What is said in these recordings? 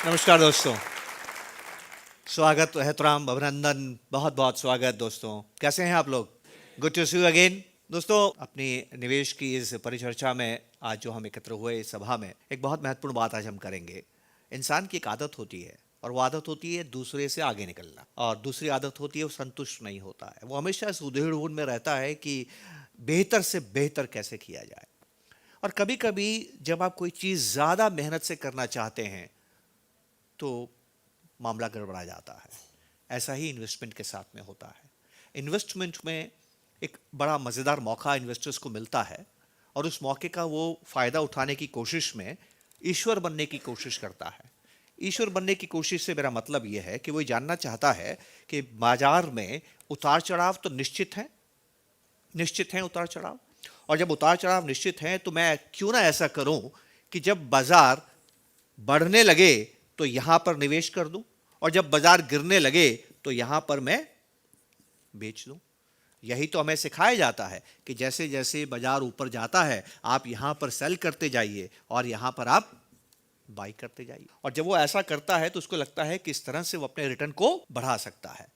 नमस्कार दोस्तों। स्वागत एहतराम अभिनंदन, बहुत बहुत स्वागत दोस्तों। कैसे हैं आप लोग? Good to see you again. दोस्तों, अपनी निवेश की इस परिचर्चा में आज जो हम एकत्र हुए इस सभा में एक बहुत महत्वपूर्ण बात आज हम करेंगे। इंसान की एक आदत होती है और वो आदत होती है दूसरे से आगे निकलना, और दूसरी आदत होती है वो संतुष्ट नहीं होता है। वो हमेशा इस उधेड़-बुन में रहता है कि बेहतर से बेहतर कैसे किया जाए। और कभी कभी जब आप कोई चीज़ ज़्यादा मेहनत से करना चाहते हैं तो मामला गड़बड़ा जाता है। ऐसा ही इन्वेस्टमेंट के साथ में होता है। इन्वेस्टमेंट में एक बड़ा मज़ेदार मौका इन्वेस्टर्स को मिलता है, और उस मौके का वो फ़ायदा उठाने की कोशिश में ईश्वर बनने की कोशिश करता है। ईश्वर बनने की कोशिश से मेरा मतलब ये है कि वो जानना चाहता है कि बाजार में उतार चढ़ाव तो निश्चित हैं उतार चढ़ाव। और जब उतार चढ़ाव निश्चित हैं तो मैं क्यों ना ऐसा करूं कि जब बाजार बढ़ने लगे तो यहां पर निवेश कर दूं, और जब बाजार गिरने लगे तो यहां पर मैं बेच दूं। यही तो हमें सिखाया जाता है कि जैसे जैसे बाजार ऊपर जाता है आप यहां पर सेल करते जाइए और यहां पर आप बाई करते जाइए। और जब वो ऐसा करता है तो उसको लगता है कि इस तरह से वो अपने रिटर्न को बढ़ा सकता है।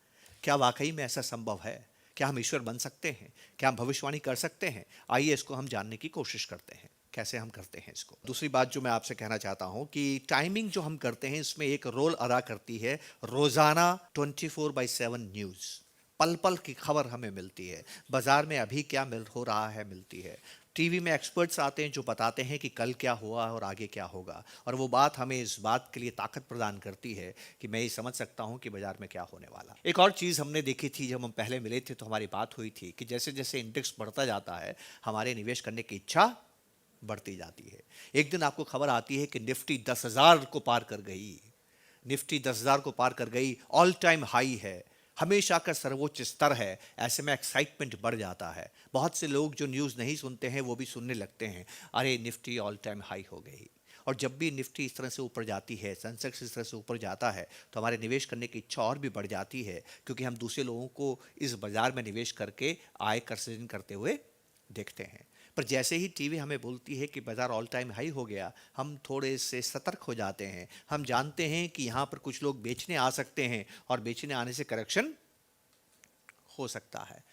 क्या वाकई में ऐसा संभव है? क्या हम ईश्वर बन सकते हैं? क्या हम भविष्यवाणी कर सकते हैं? आइए इसको हम जानने की कोशिश करते हैं, कैसे हम करते हैं इसको। दूसरी बात जो मैं आपसे कहना चाहता हूं कि टाइमिंग जो हम करते हैं इसमें एक रोल अदा करती है रोजाना 24/7 न्यूज़। पल पल की खबर हमें मिलती है। बाजार में अभी क्या मिल हो रहा है मिलती है। टीवी में एक्सपर्ट्स आते हैं जो बताते हैं कि कल क्या हुआ और आगे क्या होगा, और वो बात हमें इस बात के लिए ताकत प्रदान करती है कि मैं ये समझ सकता हूँ कि बाजार में क्या होने वाला। एक और चीज़ हमने देखी थी, जब हम पहले मिले थे तो हमारी बात हुई थी कि जैसे जैसे इंडेक्स बढ़ता जाता है हमारे निवेश करने की इच्छा बढ़ती जाती है। एक दिन आपको खबर आती है कि निफ्टी 10,000 को पार कर गई। निफ्टी 10,000 को पार कर गई, ऑल टाइम हाई है, हमेशा का सर्वोच्च स्तर है। ऐसे में एक्साइटमेंट बढ़ जाता है। बहुत से लोग जो न्यूज़ नहीं सुनते हैं वो भी सुनने लगते हैं, अरे निफ्टी ऑल टाइम हाई हो गई। और जब भी निफ्टी इस तरह से ऊपर जाती है, सेंसेक्स इस तरह से ऊपर जाता है, तो हमारे निवेश करने की इच्छा और भी बढ़ जाती है, क्योंकि हम दूसरे लोगों को इस बाजार में निवेश करके आय का सृजन करते हुए देखते हैं। पर जैसे ही टीवी हमें बोलती है कि बाजार ऑल टाइम हाई हो गया, हम थोड़े से सतर्क हो जाते हैं। हम जानते हैं कि यहाँ पर कुछ लोग बेचने आ सकते हैं, और बेचने आने से करेक्शन हो सकता है।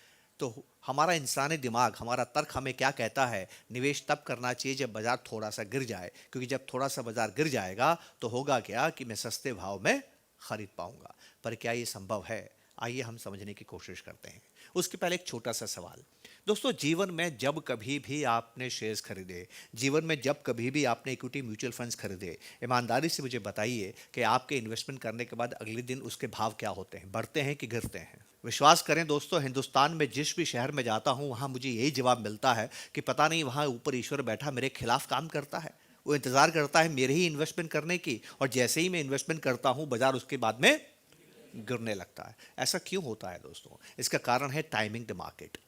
तो हमारा इंसानी दिमाग, हमारा तर्क हमें क्या कहता है? निवेश तब करना चाहिए जब बाजार थोड़ा सा गिर जाए, क्योंकि जब थोड़ा सा बाजार गिर जाएगा तो होगा क्या कि मैं सस्ते भाव में खरीद पाऊंगा। पर क्या ये संभव है? आइए हम समझने की कोशिश करते हैं। उसके पहले एक छोटा सा सवाल। दोस्तों, जीवन में जब कभी भी आपने शेयर्स खरीदे, जीवन में जब कभी भी आपने इक्विटी म्यूचुअल फंड्स खरीदे, ईमानदारी से मुझे बताइए कि आपके इन्वेस्टमेंट करने के बाद अगले दिन उसके भाव क्या होते हैं? बढ़ते हैं कि गिरते हैं? विश्वास करें दोस्तों, हिंदुस्तान में जिस भी शहर में जाता हूँ वहाँ मुझे यही जवाब मिलता है कि पता नहीं वहाँ ऊपर ईश्वर बैठा मेरे खिलाफ काम करता है। वो इंतज़ार करता है मेरे ही इन्वेस्टमेंट करने की, और जैसे ही मैं इन्वेस्टमेंट करता हूँ बाजार उसके बाद में गिरने लगता है। ऐसा क्यों होता है दोस्तों? इसका कारण है timing the market.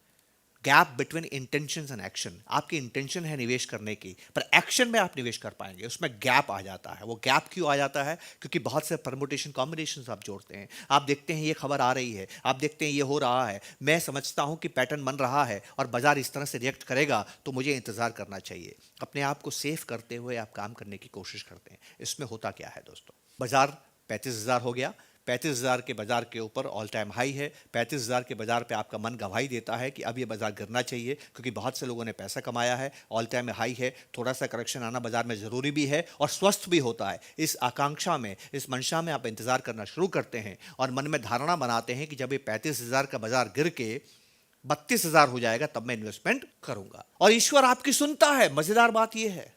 Gap between intentions and action. आपकी इंटेंशन है निवेश करने की, पर एक्शन में आप निवेश कर पाएंगे, उसमें गैप आ जाता है। वो गैप क्यों आ जाता है? क्योंकि बहुत से परमुटेशन कॉम्बिनेशंस आप जोड़ते हैं। आप देखते हैं ये खबर आ रही है, आप देखते हैं ये हो रहा है, मैं समझता हूं कि पैटर्न बन रहा है और बाजार इस तरह से रिएक्ट करेगा, तो मुझे इंतजार करना चाहिए। अपने आप को सेफ करते हुए आप काम करने की कोशिश करते हैं। इसमें होता क्या है दोस्तों? बाजार 35,000 हो गया, 35,000 के बाजार के ऊपर ऑल टाइम हाई है। 35,000 के बाजार पे आपका मन गवाही देता है कि अब ये बाजार गिरना चाहिए, क्योंकि बहुत से लोगों ने पैसा कमाया है, ऑल टाइम हाई है, थोड़ा सा करेक्शन आना बाजार में ज़रूरी भी है और स्वस्थ भी होता है। इस आकांक्षा में, इस मंशा में आप इंतजार करना शुरू करते हैं और मन में धारणा बनाते हैं कि जब ये 35,000 का बाजार गिर के 32,000 हो जाएगा तब मैं इन्वेस्टमेंट करूंगा। और ईश्वर आपकी सुनता है। मजेदार बात यह है,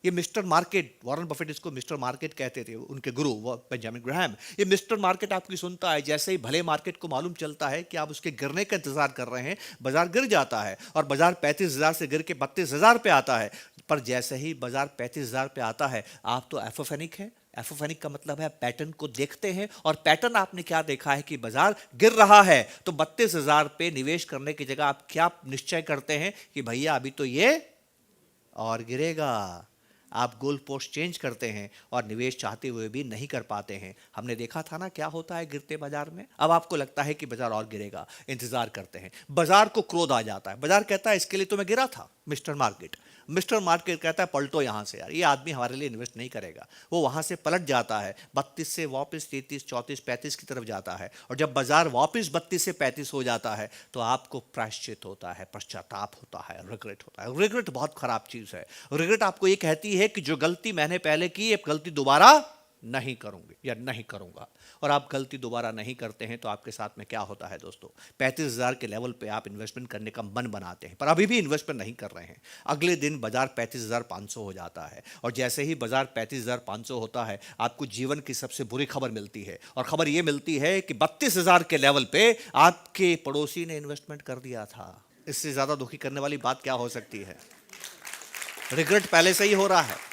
ये मिस्टर मार्केट, वॉरेन बफेट इसको मिस्टर मार्केट कहते थे, उनके गुरु बेंजामिन ग्राहम। ये मिस्टर मार्केट आपकी सुनता है। जैसे ही भले मार्केट को मालूम चलता है कि आप उसके गिरने का इंतजार कर रहे हैं, बाजार गिर जाता है और बाजार 35,000 से गिर के 32,000 पे आता है। पर जैसे ही बाजार 35,000 पे आता है, आप तो एफोफेनिक है। एफोफेनिक का मतलब है पैटर्न को देखते हैं, और पैटर्न आपने क्या देखा है कि बाजार गिर रहा है, तो 32,000 पे निवेश करने की जगह आप क्या निश्चय करते हैं कि भैया अभी तो ये और गिरेगा। आप गोल पोस्ट चेंज करते हैं और निवेश चाहते हुए भी नहीं कर पाते हैं। हमने देखा था ना क्या होता है गिरते बाजार में। अब आपको लगता है कि बाजार और गिरेगा, इंतजार करते हैं, बाजार को क्रोध आ जाता है। बाजार कहता है इसके लिए तो मैं गिरा था, मिस्टर मार्केट। मिस्टर मार्केट कहता है पलटो यहाँ से यार, ये आदमी हमारे लिए इन्वेस्ट नहीं करेगा। वो वहाँ से पलट जाता है, 32 से वापस 33, 34, 35 की तरफ जाता है। और जब बाजार वापस 32 से 35 हो जाता है तो आपको प्रायश्चित होता है, पश्चाताप होता है, रिग्रेट होता है। रिग्रेट बहुत खराब चीज़ है। रिग्रेट आपको ये कहती है कि जो गलती मैंने पहले की, ये गलती दोबारा नहीं करूंगी या नहीं करूंगा। और आप गलती दोबारा नहीं करते हैं तो आपके साथ में क्या होता है दोस्तों, 35,000 के लेवल पे आप इन्वेस्टमेंट करने का मन बनाते हैं पर अभी भी इन्वेस्टमेंट नहीं कर रहे हैं। अगले दिन बाजार 35,500 हो जाता है और जैसे ही बाजार 35,500 होता है आपको जीवन की सबसे बुरी खबर मिलती है। और खबर यह मिलती है कि 32,000 के लेवल पे आपके पड़ोसी ने इन्वेस्टमेंट कर दिया था। इससे ज्यादा दुखी करने वाली बात क्या हो सकती है। रिग्रेट पहले से ही हो रहा है,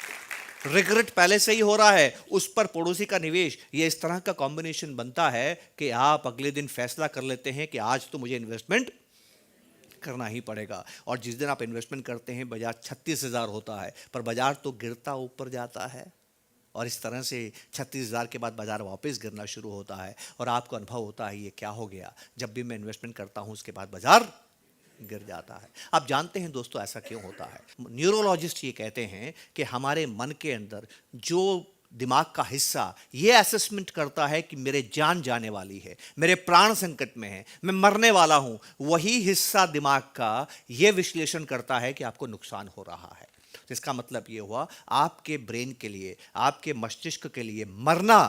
रिग्रेट पहले से ही हो रहा है, उस पर पड़ोसी का निवेश। ये इस तरह का कॉम्बिनेशन बनता है कि आप अगले दिन फैसला कर लेते हैं कि आज तो मुझे इन्वेस्टमेंट करना ही पड़ेगा। और जिस दिन आप इन्वेस्टमेंट करते हैं बाजार 36,000 होता है पर बाजार तो गिरता ऊपर जाता है। और इस तरह से 36,000 के बाद बाजार वापस गिरना शुरू होता है और आपको अनुभव होता है ये क्या हो गया, जब भी मैं इन्वेस्टमेंट करता हूं उसके बाद बाजार गिर जाता है। आप जानते हैं दोस्तों ऐसा क्यों होता है। न्यूरोलॉजिस्ट ये कहते हैं कि हमारे मन के अंदर जो दिमाग का हिस्सा ये असेसमेंट करता है कि मेरे जान जाने वाली है, मेरे प्राण संकट में है, मैं मरने वाला हूं, वही हिस्सा दिमाग का ये विश्लेषण करता है कि आपको नुकसान हो रहा है। तो इसका मतलब ये हुआ आपके ब्रेन के लिए, आपके मस्तिष्क के लिए मरना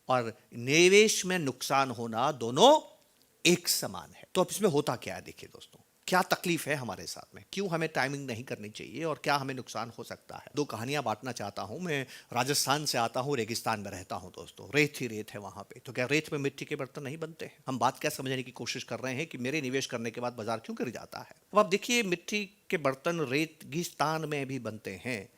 और निवेश में नुकसान होना दोनों एक समान है। तो अब इसमें होता क्या है, देखिए दोस्तों क्या तकलीफ है हमारे साथ में, क्यों हमें टाइमिंग नहीं करनी चाहिए और क्या हमें नुकसान हो सकता है। दो कहानियां बांटना चाहता हूं। मैं राजस्थान से आता हूं, रेगिस्तान में रहता हूं दोस्तों, रेत ही रेत है वहां पे। तो क्या रेत में मिट्टी के बर्तन नहीं बनते हैं। हम बात क्या समझने की कोशिश कर रहे हैं कि मेरे निवेश करने के बाद बाजार क्यों गिर जाता है। अब आप देखिए मिट्टी के बर्तन रेगिस्तान में भी बनते हैं,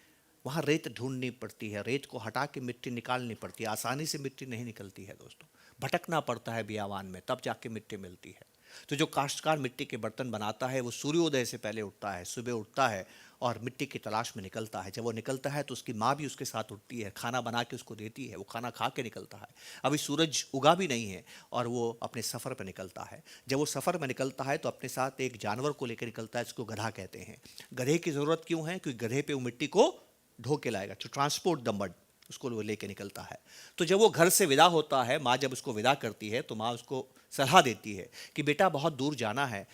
वहां रेत ढूंढनी पड़ती है, रेत को हटा के मिट्टी निकालनी पड़ती है। आसानी से मिट्टी नहीं निकलती है दोस्तों, भटकना पड़ता है बियावान में, तब जाके मिट्टी मिलती है। तो जो काश्तकार मिट्टी के बर्तन बनाता है वो सूर्योदय से पहले उठता है, सुबह उठता है और मिट्टी की तलाश में निकलता है। जब वो निकलता है तो उसकी माँ भी उसके साथ उठती है, खाना बना के उसको देती है, वो खाना खा के निकलता है। अभी सूरज उगा भी नहीं है और वो अपने सफ़र पर निकलता है। जब वो सफ़र में निकलता है तो अपने साथ एक जानवर को लेकर निकलता है, जिसको गधा कहते हैं। गधे की ज़रूरत क्यों है, क्योंकि गधे पे वो मिट्टी को ढो के लाएगा, टू ट्रांसपोर्ट द मड, उसको वो लेके निकलता है। तो जब वो घर से विदा होता है, माँ जब उसको विदा करती है तो माँ उसको सलाह देती है कि बेटा बहुत दूर जाना है,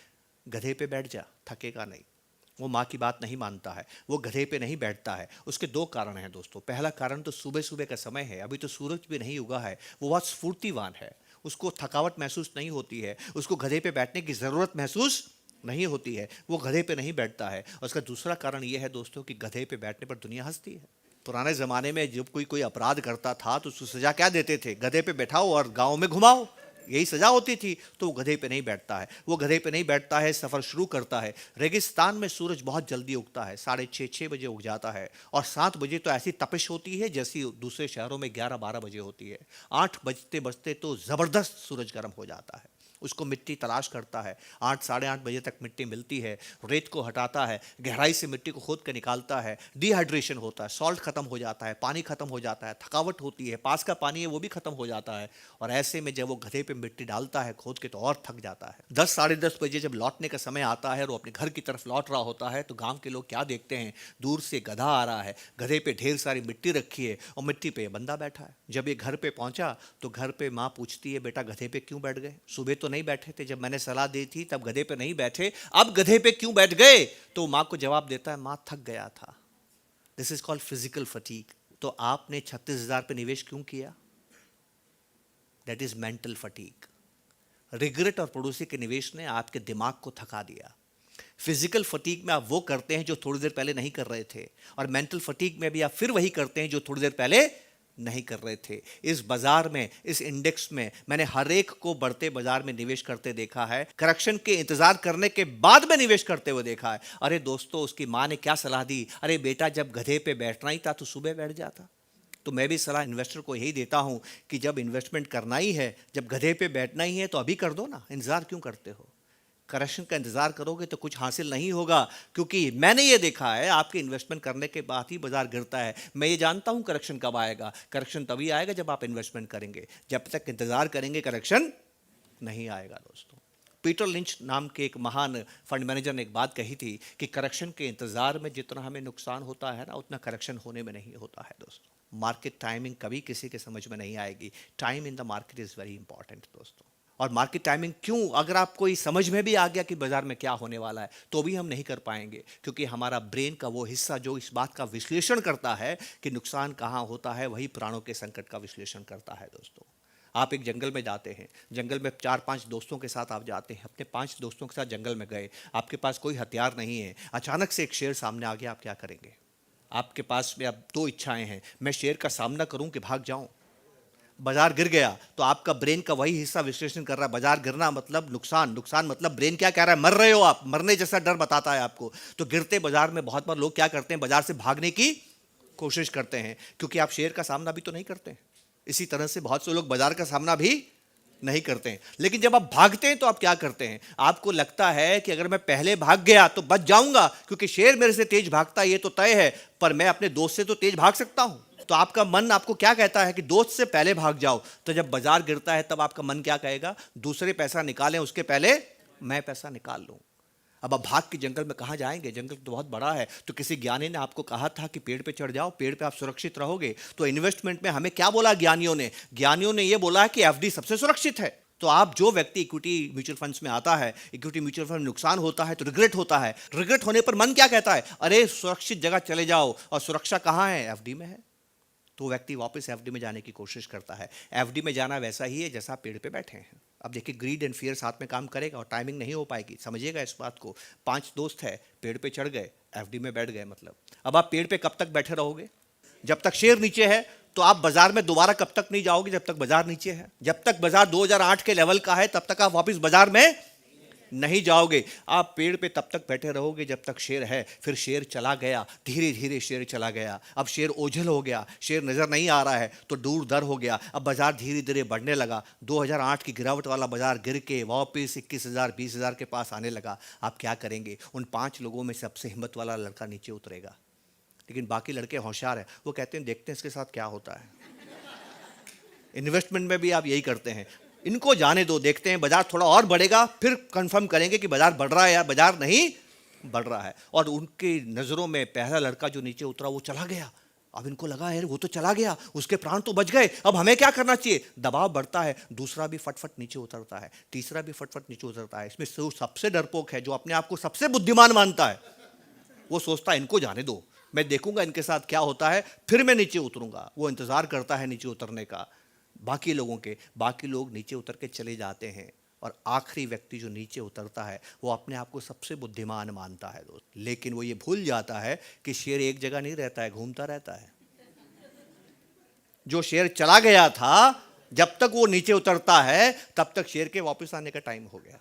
गधे पे बैठ जा, थकेगा नहीं। वो माँ की बात नहीं मानता है, वो गधे पे नहीं बैठता है। उसके दो कारण हैं दोस्तों। पहला कारण तो सुबह सुबह का समय है, अभी तो सूरज भी नहीं उगा है, वो बहुत स्फूर्तिवान है, उसको थकावट महसूस नहीं होती है, उसको गधे पे बैठने की ज़रूरत महसूस नहीं होती है, वो गधे पे नहीं बैठता है। और उसका दूसरा कारण ये है दोस्तों कि गधे पे बैठने पर दुनिया हंसती है। पुराने ज़माने में जब कोई अपराध करता था तो उसको सज़ा क्या देते थे, गधे पे बैठाओ और गाँव में घुमाओ, यही सजा होती थी। तो वो गधे पे नहीं बैठता है, वो गधे पे नहीं बैठता है, सफ़र शुरू करता है। रेगिस्तान में सूरज बहुत जल्दी उगता है, 6:30 बजे उग जाता है और 7 बजे तो ऐसी तपिश होती है जैसी दूसरे शहरों में 11-12 बजे होती है। 8 बजते बजते तो ज़बरदस्त सूरज गर्म हो जाता है। उसको मिट्टी तलाश करता है, 8 साढ़े 8 बजे तक मिट्टी मिलती है, रेत को हटाता है, गहराई से मिट्टी को खोद के निकालता है। डिहाइड्रेशन होता है, सॉल्ट खत्म हो जाता है, पानी खत्म हो जाता है, थकावट होती है, पास का पानी है वो भी खत्म हो जाता है। और ऐसे में जब वो गधे पे मिट्टी डालता है खोद के तो और थक जाता है। 10 साढ़े 10 बजे जब लौटने का समय आता है और वो अपने घर की तरफ लौट रहा होता है तो गाँव के लोग क्या देखते हैं, दूर से गधा आ रहा है, गधे पे ढेर सारी मिट्टी रखी है और मिट्टी पे बंदा बैठा है। जब ये घर पे पहुंचा तो घर पे माँ पूछती है, बेटा गधे पे क्यों बैठ गए, सुबह तो नहीं बैठे थे, जब मैंने सलाह दी थी तब गधे पे नहीं बैठे, अब गधे पे क्यों बैठ गए। तो मां को जवाब देता है, मां थक गया था। This is called physical fatigue. तो आपने 36,000 पे निवेश क्यों किया, that is mental fatigue. Regret और पड़ोसी के निवेश ने आपके दिमाग को थका दिया। फिजिकल फटीग में आप वो करते हैं जो थोड़ी देर पहले नहीं कर रहे थे, और मेंटल फटीग में भी आप फिर वही करते हैं जो थोड़ी देर पहले नहीं कर रहे थे। इस बाजार में, इस इंडेक्स में मैंने हर एक को बढ़ते बाजार में निवेश करते देखा है, करेक्शन के इंतजार करने के बाद में निवेश करते हुए देखा है। अरे दोस्तों, उसकी माँ ने क्या सलाह दी, अरे बेटा जब गधे पे बैठना ही था तो सुबह बैठ जाता। तो मैं भी सलाह इन्वेस्टर को यही देता हूं कि जब इन्वेस्टमेंट करना ही है, जब गधे पे बैठना ही है तो अभी कर दो ना, इंतजार क्यों करते हो। करेक्शन का इंतजार करोगे तो कुछ हासिल नहीं होगा, क्योंकि मैंने ये देखा है आपके इन्वेस्टमेंट करने के बाद ही बाजार गिरता है। मैं ये जानता हूं करेक्शन कब आएगा, करेक्शन तभी आएगा जब आप इन्वेस्टमेंट करेंगे, जब तक इंतजार करेंगे करेक्शन नहीं आएगा दोस्तों। पीटर लिंच नाम के एक महान फंड मैनेजर ने एक बात कही थी कि करेक्शन के इंतजार में जितना हमें नुकसान होता है ना, उतना करेक्शन होने में नहीं होता है दोस्तों। मार्केट टाइमिंग कभी किसी के समझ में नहीं आएगी। Time in the market is very important दोस्तों। और मार्केट टाइमिंग क्यों, अगर आपको ये समझ में भी आ गया कि बाजार में क्या होने वाला है, तो भी हम नहीं कर पाएंगे, क्योंकि हमारा ब्रेन का वो हिस्सा जो इस बात का विश्लेषण करता है कि नुकसान कहाँ होता है, वही प्राणों के संकट का विश्लेषण करता है दोस्तों। आप एक जंगल में जाते हैं, जंगल में 4-5 दोस्तों के साथ आप जाते हैं, अपने 5 दोस्तों के साथ जंगल में गए, आपके पास कोई हथियार नहीं है, अचानक से एक शेर सामने आ गया, आप क्या करेंगे? आपके पास में अब 2 इच्छाएं हैं, मैं शेर का सामना करूं कि भाग जाऊं। बाजार गिर गया तो आपका ब्रेन का वही हिस्सा विश्लेषण कर रहा है, बाजार गिरना मतलब नुकसान, नुकसान मतलब ब्रेन क्या कह रहा है, मर रहे हो आप, मरने जैसा डर बताता है आपको। तो गिरते बाजार में बहुत बार लोग क्या करते हैं, बाजार से भागने की कोशिश करते हैं, क्योंकि आप शेर का सामना भी तो नहीं करते हैं। इसी तरह से बहुत से लोग बाजार का सामना भी नहीं करते हैं। लेकिन जब आप भागते हैं तो आप क्या करते हैं, आपको लगता है कि अगर मैं पहले भाग गया तो बच जाऊंगा, क्योंकि शेर मेरे से तेज भागता है ये तो तय है, पर मैं अपने दोस्त से तो तेज भाग सकता हूं। तो आपका मन आपको क्या कहता है कि दोस्त से पहले भाग जाओ। तो जब बाजार गिरता है तब आपका मन क्या कहेगा, दूसरे पैसा निकालें उसके पहले मैं पैसा निकाल लूं। अब आप भाग के जंगल में कहाँ जाएंगे, जंगल तो बहुत बड़ा है। तो किसी ज्ञानी ने आपको कहा था कि पेड़ पे चढ़ जाओ, पेड़ पे आप सुरक्षित रहोगे। तो इन्वेस्टमेंट में हमें क्या बोला ज्ञानियों ने, ज्ञानियों ने यह बोला है कि एफडी सबसे सुरक्षित है। तो आप जो व्यक्ति इक्विटी म्यूचुअल फंड्स में आता है, इक्विटी म्यूचुअल फंड में नुकसान होता है तो रिग्रेट होता है, रिग्रेट होने पर मन क्या कहता है, अरे सुरक्षित जगह चले जाओ, और सुरक्षा कहाँ है, एफडी में है। तो व्यक्ति वापस एफडी में जाने की कोशिश करता है। एफडी में जाना वैसा ही है जैसा आप पेड़ पे बैठे हैं। अब देखिए ग्रीड एंड फियर साथ में काम करेगा और टाइमिंग नहीं हो पाएगी, समझिएगा इस बात को। 5 दोस्त है, पेड़ पे चढ़ गए, एफडी में बैठ गए, मतलब अब आप पेड़ पे कब तक बैठे रहोगे, जब तक शेर नीचे है। तो आप बाजार में दोबारा कब तक नहीं जाओगे, जब तक बाजार नीचे है। जब तक बाजार 2008 के लेवल का है तब तक आप वापस बाजार में नहीं जाओगे। आप पेड़ पे तब तक बैठे रहोगे जब तक शेर है। फिर शेर चला गया, धीरे धीरे शेर चला गया, अब शेर ओझल हो गया, शेर नजर नहीं आ रहा है तो दूर दर हो गया। अब बाजार धीरे धीरे बढ़ने लगा, 2008 की गिरावट वाला बाजार गिर के वापस 21,000 20,000 के पास आने लगा। आप क्या करेंगे, उन 5 लोगों में सबसे हिम्मत वाला लड़का नीचे उतरेगा, लेकिन बाकी लड़के होशियार हैं, वो कहते हैं देखते हैं इसके साथ क्या होता है। इन्वेस्टमेंट में भी आप यही करते हैं, इनको जाने दो, देखते हैं बाजार थोड़ा और बढ़ेगा फिर कंफर्म करेंगे कि बाजार बढ़ रहा है या बाजार नहीं बढ़ रहा है। और उनकी नज़रों में पहला लड़का जो नीचे उतरा वो चला गया। अब इनको लगा यार वो तो चला गया, उसके प्राण तो बच गए, अब हमें क्या करना चाहिए। दबाव बढ़ता है, दूसरा भी फटफट नीचे उतरता है, तीसरा भी फटफट नीचे उतरता है। इसमें सबसे डरपोक है जो अपने आप को सबसे बुद्धिमान मानता है, वो सोचता है इनको जाने दो, मैं देखूंगा इनके साथ क्या होता है, फिर मैं नीचे उतरूंगा। वो इंतजार करता है नीचे उतरने का बाकी लोगों के। बाकी लोग नीचे उतर के चले जाते हैं और आखिरी व्यक्ति जो नीचे उतरता है वो अपने आप को सबसे बुद्धिमान मानता है दोस्त। लेकिन वो ये भूल जाता है कि शेर एक जगह नहीं रहता है, घूमता रहता है। जो शेर चला गया था, जब तक वो नीचे उतरता है तब तक शेर के वापस आने का टाइम हो गया।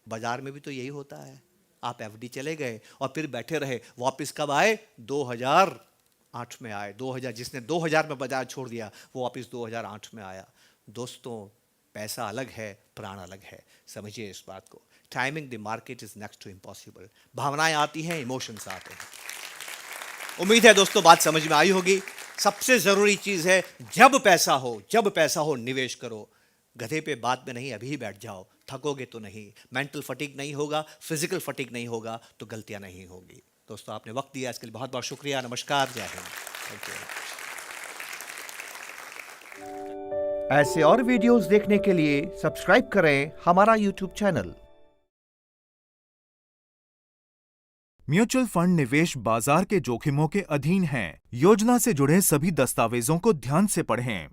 बाजार में भी तो यही होता है। आप एफडी चले गए और फिर बैठे रहे, वापस कब आए, 2008 में आए। 2000 जिसने 2000 में बाजार छोड़ दिया वो वापस 2008 में आया। दोस्तों पैसा अलग है, प्राण अलग है, समझिए इस बात को। Timing the market is next to impossible. भावनाएं आती हैं, इमोशंस आते हैं। उम्मीद है दोस्तों बात समझ में आई होगी। सबसे जरूरी चीज है जब पैसा हो निवेश करो। गधे पे बाद में नहीं, अभी बैठ जाओ, थकोगे तो नहीं, मेंटल फटीग नहीं होगा, फिजिकल फटीग नहीं होगा, तो गलतियां नहीं होगी। दोस्तों आपने वक्त दिया इसके लिए बहुत बहुत शुक्रिया। नमस्कार, जय हिंद, थैंक यू। ऐसे और वीडियोस देखने के लिए सब्सक्राइब करें हमारा YouTube चैनल। म्यूचुअल फंड निवेश बाजार के जोखिमों के अधीन हैं। योजना से जुड़े सभी दस्तावेजों को ध्यान से पढ़ें।